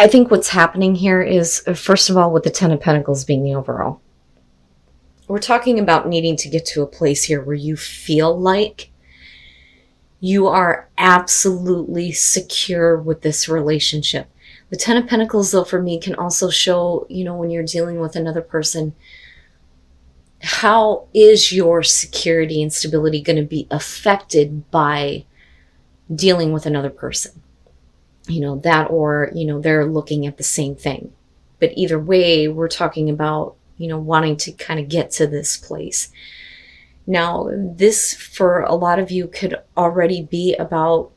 I think what's happening here is, first of all, with the Ten of Pentacles being the overall, we're talking about needing to get to a place here where you feel like you are absolutely secure with this relationship. The Ten of Pentacles, though, for me, can also show, when you're dealing with another person, how is your security and stability going to be affected by dealing with another person? That, or, they're looking at the same thing. But either way, we're talking about, wanting to kind of get to this place. Now, this for a lot of you could already be about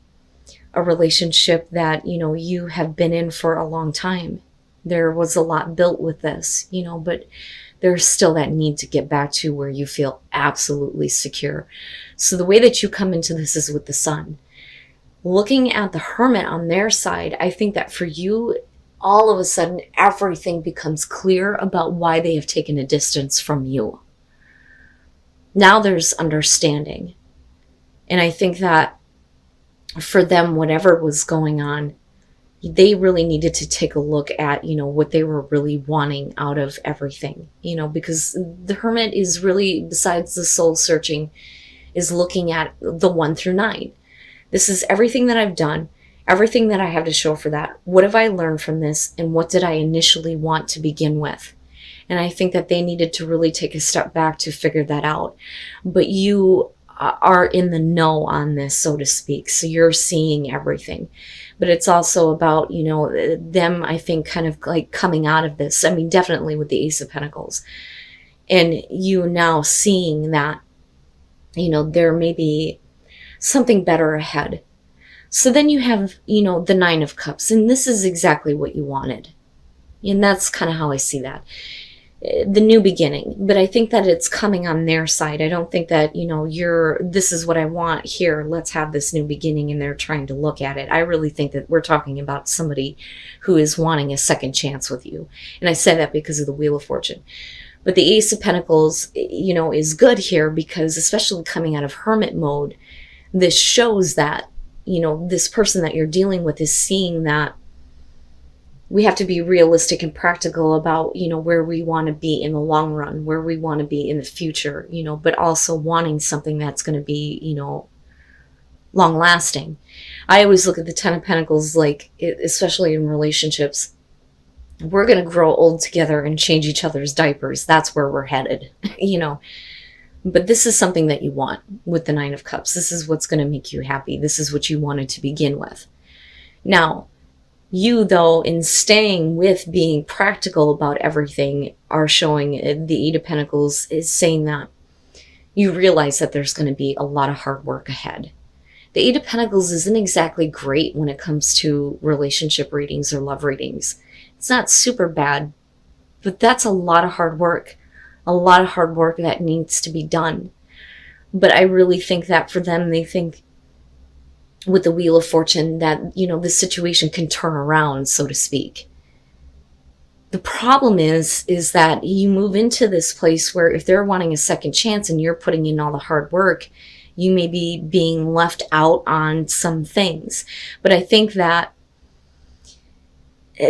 a relationship that, you have been in for a long time. There was a lot built with this, but there's still that need to get back to where you feel absolutely secure. So the way that you come into this is with the Sun. Looking at the Hermit on their side, I think that for you, all of a sudden, everything becomes clear about why they have taken a distance from you. Now there's understanding. And I think that for them, whatever was going on, they really needed to take a look at, what they were really wanting out of everything, because the Hermit is really, besides the soul searching, is looking at the 1 through 9. This is everything that I've done, everything that I have to show for that. What have I learned from this? And what did I initially want to begin with? And I think that they needed to really take a step back to figure that out. But you are in the know on this, so to speak. So you're seeing everything. But it's also about, them, I think, kind of like coming out of this. I mean, definitely with the Ace of Pentacles. And you now seeing that, there may be something better ahead. So then you have, the 9 of Cups. And this is exactly what you wanted. And that's kind of how I see that. The new beginning. But I think that it's coming on their side. I don't think that, this is what I want here. Let's have this new beginning, and they're trying to look at it. I really think that we're talking about somebody who is wanting a second chance with you. And I say that because of the Wheel of Fortune. But the Ace of Pentacles, is good here because, especially coming out of Hermit mode, this shows that, this person that you're dealing with is seeing that we have to be realistic and practical about, where we want to be in the long run, where we want to be in the future, but also wanting something that's going to be, long lasting. I always look at the Ten of Pentacles, like, especially in relationships, we're going to grow old together and change each other's diapers. That's where we're headed, But this is something that you want with the 9 of Cups. This is what's going to make you happy. This is what you wanted to begin with. Now, you, though, in staying with being practical about everything, are showing the 8 of Pentacles is saying that you realize that there's going to be a lot of hard work ahead. The 8 of Pentacles isn't exactly great when it comes to relationship readings or love readings. It's not super bad, but that's a lot of hard work. A lot of hard work that needs to be done. But I really think that for them, they think with the Wheel of Fortune that, this situation can turn around, so to speak. The problem is that you move into this place where if they're wanting a second chance and you're putting in all the hard work, you may be being left out on some things. But I think that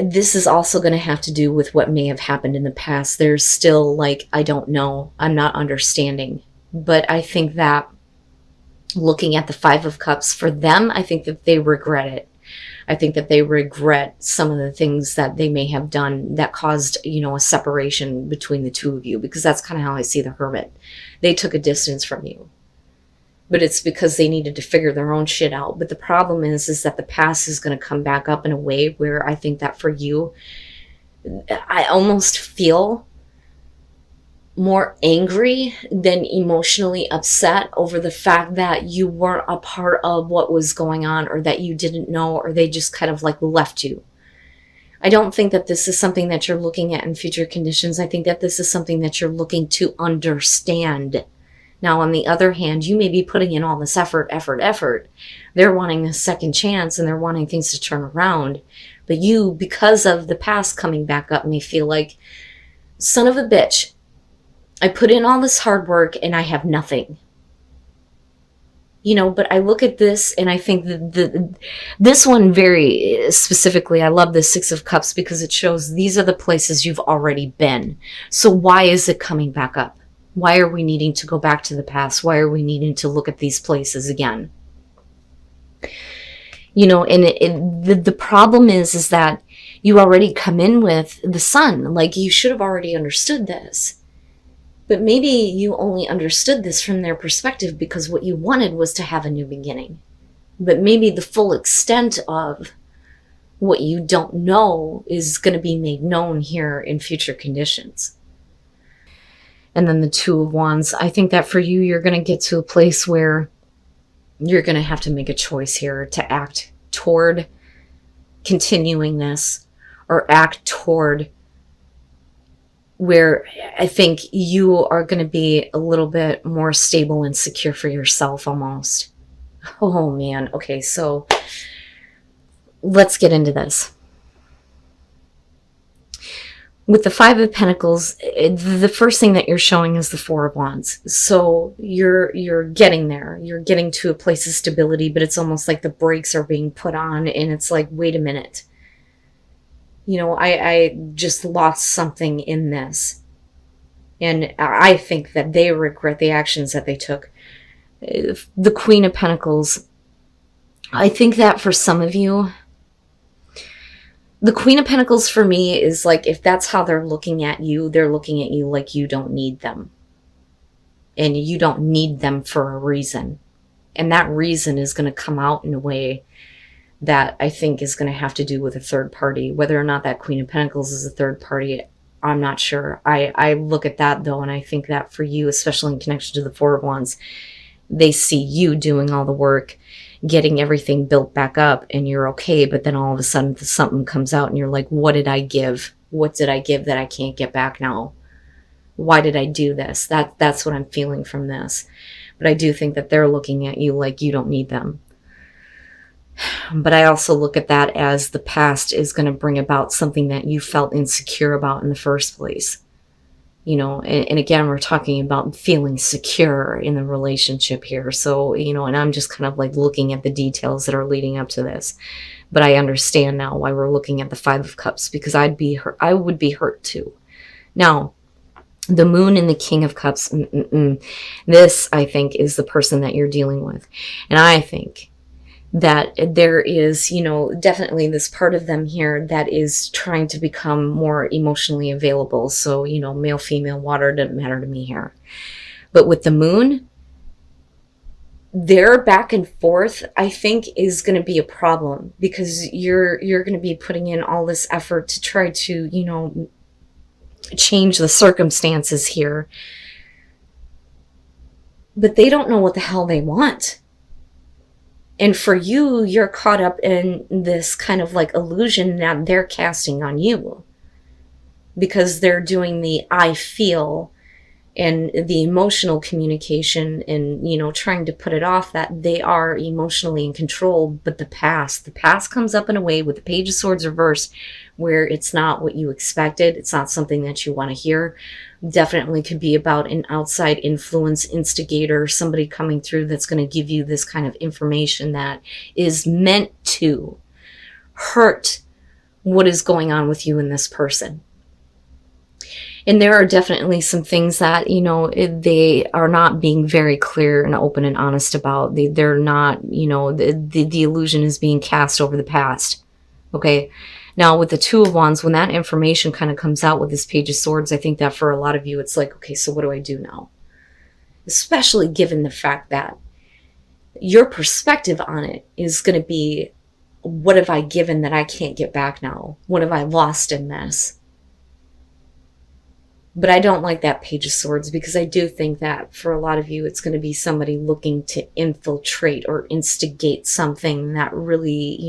this is also going to have to do with what may have happened in the past. There's still I don't know, I'm not understanding. But I think that looking at the 5 of Cups, for them, I think that they regret it. I think that they regret some of the things that they may have done that caused, a separation between the two of you, because that's kind of how I see the Hermit. They took a distance from you. But it's because they needed to figure their own shit out. But the problem is that the past is going to come back up in a way where I think that for you, I almost feel more angry than emotionally upset over the fact that you weren't a part of what was going on, or that you didn't know, or they just kind of left you. I don't think that this is something that you're looking at in future conditions. I think that this is something that you're looking to understand. Now, on the other hand, you may be putting in all this effort. They're wanting this second chance and they're wanting things to turn around. But you, because of the past coming back up, may feel like, son of a bitch, I put in all this hard work and I have nothing. But I look at this and I think this one very specifically, I love the Six of Cups because it shows these are the places you've already been. So why is it coming back up? Why are we needing to go back to the past? Why are we needing to look at these places again? And the problem is that you already come in with the Sun. Like, you should have already understood this. But maybe you only understood this from their perspective because what you wanted was to have a new beginning. But maybe the full extent of what you don't know is going to be made known here in future conditions. And then the Two of Wands. I think that for you, you're going to get to a place where you're going to have to make a choice here to act toward continuing this, or act toward where I think you are going to be a little bit more stable and secure for yourself almost. Oh man. Okay, so let's get into this. With the Five of Pentacles, the first thing that you're showing is the Four of Wands. So you're getting there. You're getting to a place of stability, but it's almost like the brakes are being put on and it's like, wait a minute. I just lost something in this. And I think that they regret the actions that they took. The Queen of Pentacles. I think that for some of you, the Queen of Pentacles for me is like, if that's how they're looking at you like you don't need them. And you don't need them for a reason. And that reason is going to come out in a way that I think is going to have to do with a third party. Whether or not that Queen of Pentacles is a third party, I'm not sure. I look at that though, and I think that for you, especially in connection to the Four of Wands, they see you doing all the work, getting everything built back up, and you're okay, but then all of a sudden something comes out and you're like, what did I give? What did I give that I can't get back now? Why did I do this? That's what I'm feeling from this. But I do think that they're looking at you like you don't need them. But I also look at that as the past is going to bring about something that you felt insecure about in the first place. And again, we're talking about feeling secure in the relationship here. So, and I'm just kind of like looking at the details that are leading up to this. But I understand now why we're looking at the Five of Cups, because I would be hurt too. Now, the Moon and the King of Cups, this, I think, is the person that you're dealing with. And I think that there is, definitely this part of them here that is trying to become more emotionally available. So, male, female, water, doesn't matter to me here. But with the Moon, their back and forth, I think, is going to be a problem, because you're going to be putting in all this effort to try to, change the circumstances here. But they don't know what the hell they want. And for you, you're caught up in this kind of like illusion that they're casting on you, because they're doing the I feel and the emotional communication and, trying to put it off that they are emotionally in control. But the past comes up in a way with the Page of Swords reversed, where it's not what you expected. It's not something that you want to hear. Definitely could be about an outside influence, instigator, somebody coming through that's going to give you this kind of information that is meant to hurt what is going on with you and this person. And there are definitely some things that, they are not being very clear and open and honest about. They're not, the illusion is being cast over the past. Okay. Now, with the Two of Wands, when that information kind of comes out with this Page of Swords, I think that for a lot of you, it's like, okay, so what do I do now? Especially given the fact that your perspective on it is going to be, what have I given that I can't get back now? What have I lost in this? But I don't like that Page of Swords, because I do think that for a lot of you, it's going to be somebody looking to infiltrate or instigate something that really,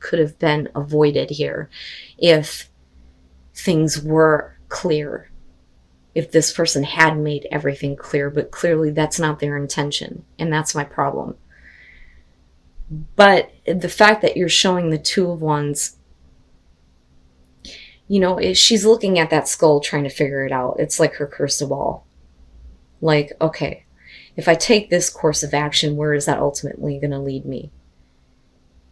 could have been avoided here if things were clear. If this person had made everything clear, but clearly that's not their intention. And that's my problem. But the fact that you're showing the Two of Wands, she's looking at that skull trying to figure it out. It's like her crystal ball. Like, okay, If I take this course of action, where is that ultimately going to lead me?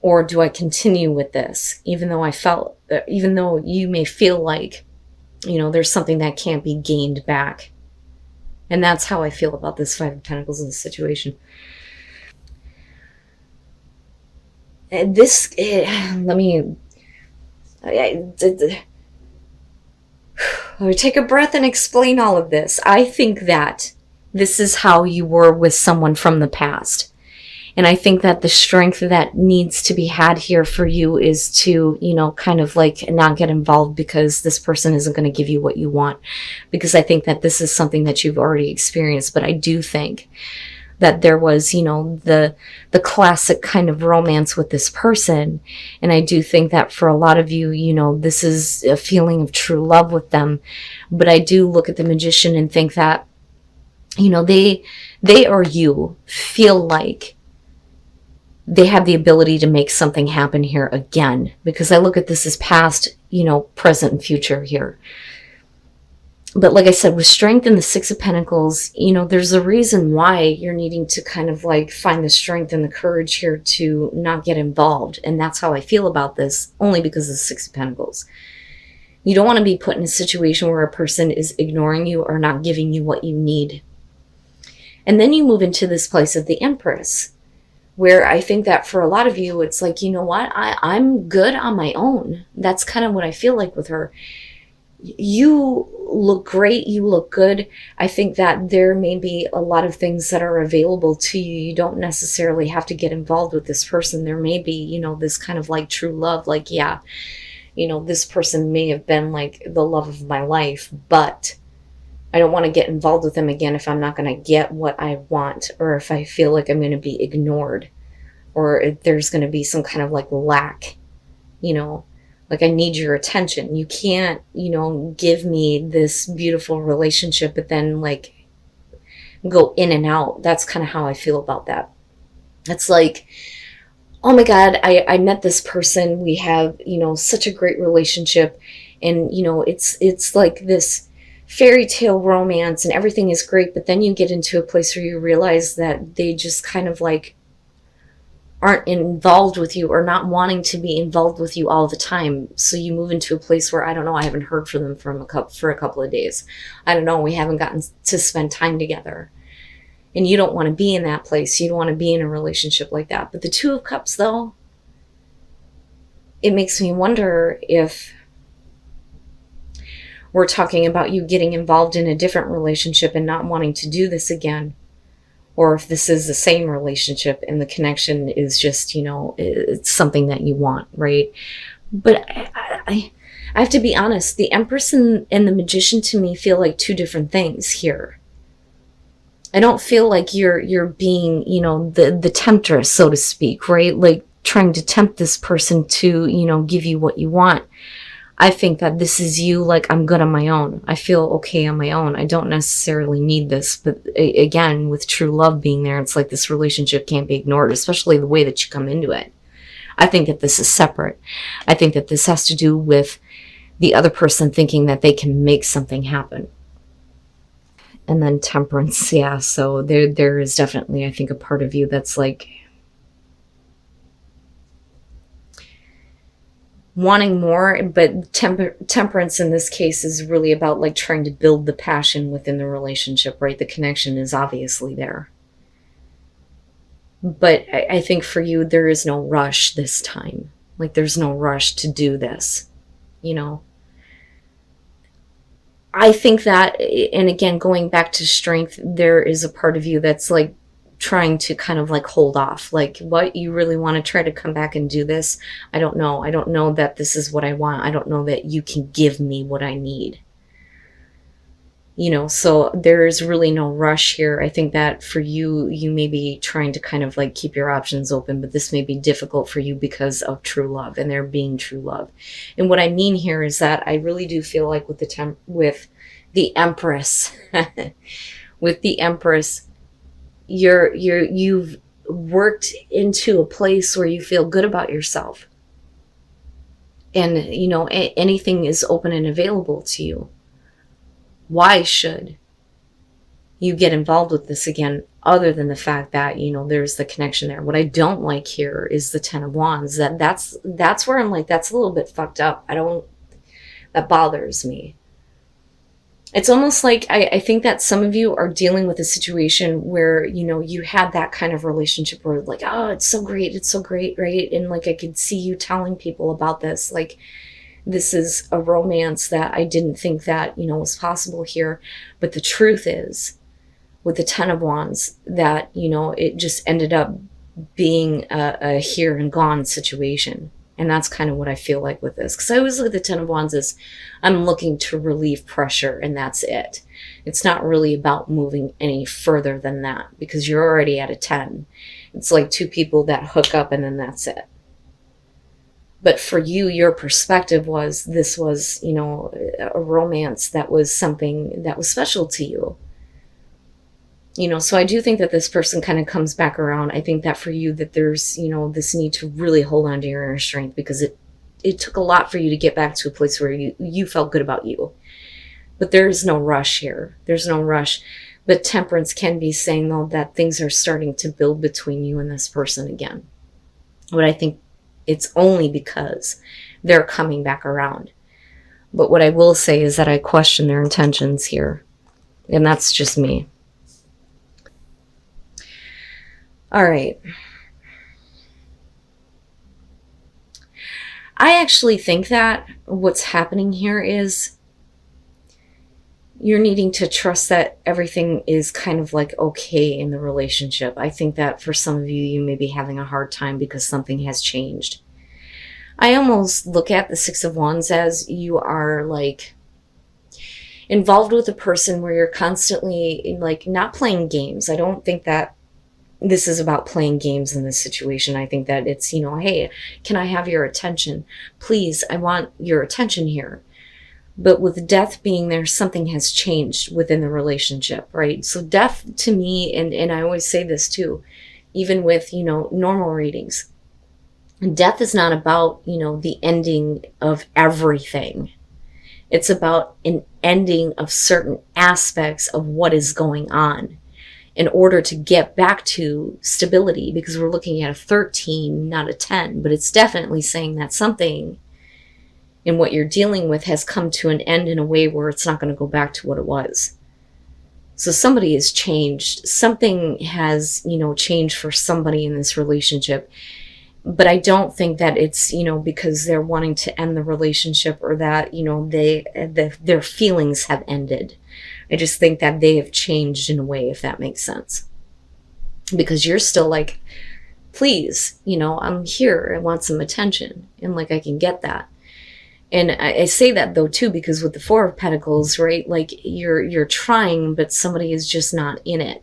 Or do I continue with this, even though you may feel like, there's something that can't be gained back? And that's how I feel about this Five of Pentacles in this situation. And let me take a breath and explain all of this. I think that this is how you were with someone from the past. And I think that the strength that needs to be had here for you is to, kind of like not get involved because this person isn't going to give you what you want. Because I think that this is something that you've already experienced. But I do think that there was, the classic kind of romance with this person. And I do think that for a lot of you, this is a feeling of true love with them. But I do look at the Magician and think that, they or you feel like they have the ability to make something happen here again. Because I look at this as past, present and future here. But like I said, with strength in the Six of Pentacles, there's a reason why you're needing to kind of like find the strength and the courage here to not get involved. And that's how I feel about this, only because of the Six of Pentacles. You don't want to be put in a situation where a person is ignoring you or not giving you what you need. And then you move into this place of the Empress, where I think that for a lot of you, it's like, I'm good on my own. That's kind of what I feel like with her. You look great. You look good. I think that there may be a lot of things that are available to you. You don't necessarily have to get involved with this person. There may be, this kind of like true love. Like, yeah, this person may have been like the love of my life, but I don't want to get involved with them again if I'm not going to get what I want, or if I feel like I'm going to be ignored, or if there's going to be some kind of like lack, like I need your attention. You can't, give me this beautiful relationship, but then like go in and out. That's kind of how I feel about that. It's like, oh my God, I met this person. We have, such a great relationship. And, it's like this fairy tale romance and everything is great, but then you get into a place where you realize that they just kind of like aren't involved with you, or not wanting to be involved with you all the time. So you move into a place where, I don't know, I haven't heard from them for a couple of days. I don't know, we haven't gotten to spend time together. And you don't want to be in that place. You don't want to be in a relationship like that. But the Two of Cups, though, it makes me wonder if we're talking about you getting involved in a different relationship and not wanting to do this again. Or if this is the same relationship and the connection is just, it's something that you want, right? But I have to be honest, the Empress and the Magician to me feel like two different things here. I don't feel like you're being, the temptress, so to speak, right? Like trying to tempt this person to, give you what you want. I think that this is you, like, I'm good on my own. I feel okay on my own. I don't necessarily need this. But again, with true love being there, it's like this relationship can't be ignored, especially the way that you come into it. I think that this is separate. I think that this has to do with the other person thinking that they can make something happen. And then Temperance, yeah. So there is definitely, I think, a part of you that's like wanting more, but temperance in this case is really about like trying to build the passion within the relationship, right? The connection is obviously there. But I think for you, there is no rush this time. Like there's no rush to do this, I think that, and again, going back to strength, there is a part of you that's like trying to kind of like hold off. Like, what, you really want to try to come back and do this? I don't know. I don't know that this is what I want. I don't know that you can give me what I need. So there is really no rush here. I think that for you, you may be trying to kind of like keep your options open, but this may be difficult for you because of true love and there being true love. And what I mean here is that I really do feel like with the Empress, with the Empress, you've worked into a place where you feel good about yourself. And, anything is open and available to you. Why should, you get involved with this again, other than the fact that, you know, there's the connection there. What I don't like here is the Ten of Wands. That's where I'm like, that's a little bit fucked up. That bothers me. It's almost like I think that some of you are dealing with a situation where, you know, you had that kind of relationship where like, oh, it's so great, right? And like, I could see you telling people about this, like, this is a romance that I didn't think that, you know, was possible here. But the truth is, with the Ten of Wands, that, you know, it just ended up being a here and gone situation. And that's kind of what I feel like with this. Because I always look at the Ten of Wands as I'm looking to relieve pressure, and that's it. It's not really about moving any further than that, because you're already at a 10. It's like two people that hook up and then that's it. But for you, your perspective was, this was, you know, a romance that was something that was special to you. You know, so I do think that this person kind of comes back around. I think that for you, that there's, you know, this need to really hold on to your inner strength, because it took a lot for you to get back to a place where you felt good about you. But there is no rush here. There's no rush. But Temperance can be saying, though, that things are starting to build between you and this person again. But I think it's only because they're coming back around. But what I will say is that I question their intentions here. And that's just me. All right. I actually think that what's happening here is you're needing to trust that everything is kind of like okay in the relationship. I think that for some of you, you may be having a hard time because something has changed. I almost look at the Six of Wands as you are like involved with a person where you're constantly like not playing games. I don't think that this is about playing games in this situation. I think that it's, you know, hey, can I have your attention? Please, I want your attention here. But with death being there, something has changed within the relationship, right? So death to me, and I always say this too, even with, you know, normal readings, death is not about, you know, the ending of everything. It's about an ending of certain aspects of what is going on, in order to get back to stability, because we're looking at a 13, not a 10, but it's definitely saying that something in what you're dealing with has come to an end in a way where it's not going to go back to what it was. So somebody has changed. Something has, you know, changed for somebody in this relationship. But I don't think that it's, you know, because they're wanting to end the relationship, or that, you know, their feelings have ended. I just think that they have changed in a way, if that makes sense. Because you're still like, please, you know, I'm here. I want some attention. And like, I can get that. And I say that though too, because with the Four of Pentacles, right? Like you're trying, but somebody is just not in it.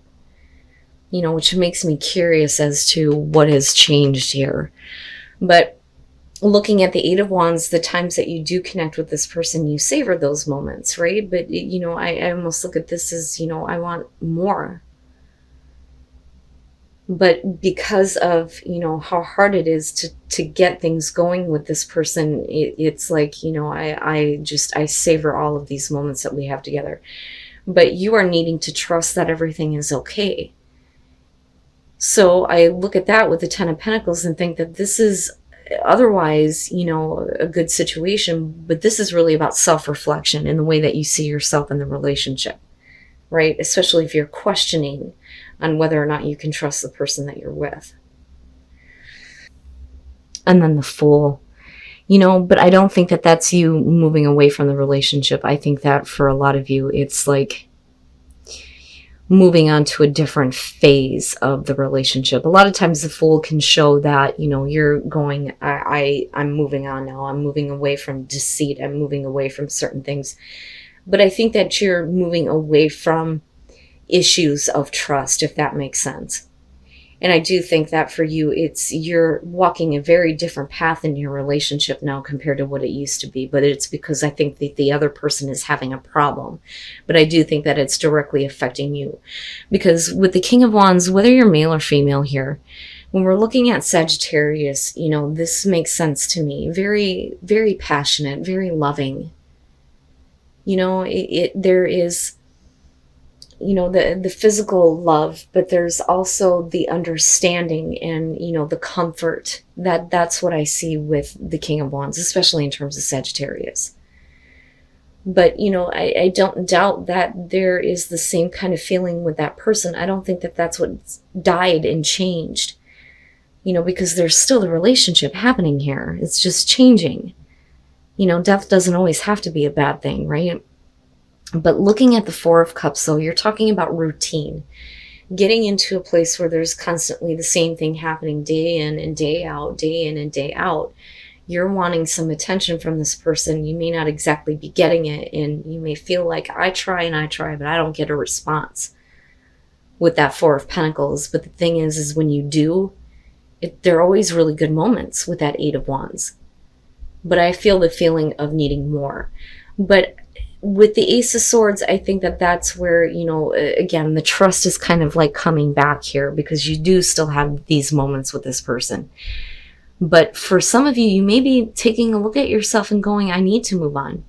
You know, which makes me curious as to what has changed here. But looking at the Eight of Wands, the times that you do connect with this person, you savor those moments, right? But, you know, I almost look at this as, you know, I want more. But because of, you know, how hard it is to get things going with this person, it's like, you know, I savor all of these moments that we have together. But you are needing to trust that everything is okay. So I look at that with the Ten of Pentacles and think that this is otherwise, you know, a good situation, but this is really about self-reflection in the way that you see yourself in the relationship, right? Especially if you're questioning on whether or not you can trust the person that you're with. And then the Fool, you know, but I don't think that that's you moving away from the relationship. I think that for a lot of you, it's like moving on to a different phase of the relationship. A lot of times the Fool can show that, you know, you're going, I'm moving on now. I'm moving away from deceit. I'm moving away from certain things. But I think that you're moving away from issues of trust, if that makes sense. And I do think that for you, you're walking a very different path in your relationship now compared to what it used to be. But it's because I think that the other person is having a problem. But I do think that it's directly affecting you. Because with the King of Wands, whether you're male or female here, when we're looking at Sagittarius, you know, this makes sense to me. Very, very passionate, very loving. You know, there is you know, the physical love, but there's also the understanding and, you know, the comfort. That's what I see with the King of Wands, especially in terms of Sagittarius. But, you know, I don't doubt that there is the same kind of feeling with that person. I don't think that that's what died and changed, you know, because there's still the relationship happening here. It's just changing. You know, death doesn't always have to be a bad thing, right? But looking at the Four of Cups, though, you're talking about routine. Getting into a place where there's constantly the same thing happening day in and day out, day in and day out. You're wanting some attention from this person. You may not exactly be getting it, and you may feel like I try and I try, but I don't get a response with that Four of Pentacles. But the thing is when you do, there are always really good moments with that Eight of Wands. But I feel the feeling of needing more. But with the Ace of Swords, I think that that's where, you know, again, the trust is kind of like coming back here, because you do still have these moments with this person. But for some of you, you may be taking a look at yourself and going, I need to move on.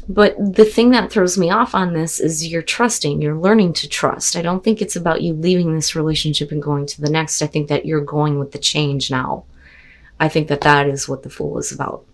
But the thing that throws me off on this is you're trusting, you're learning to trust. I don't think it's about you leaving this relationship and going to the next. I think that you're going with the change now. I think that that is what the Fool is about.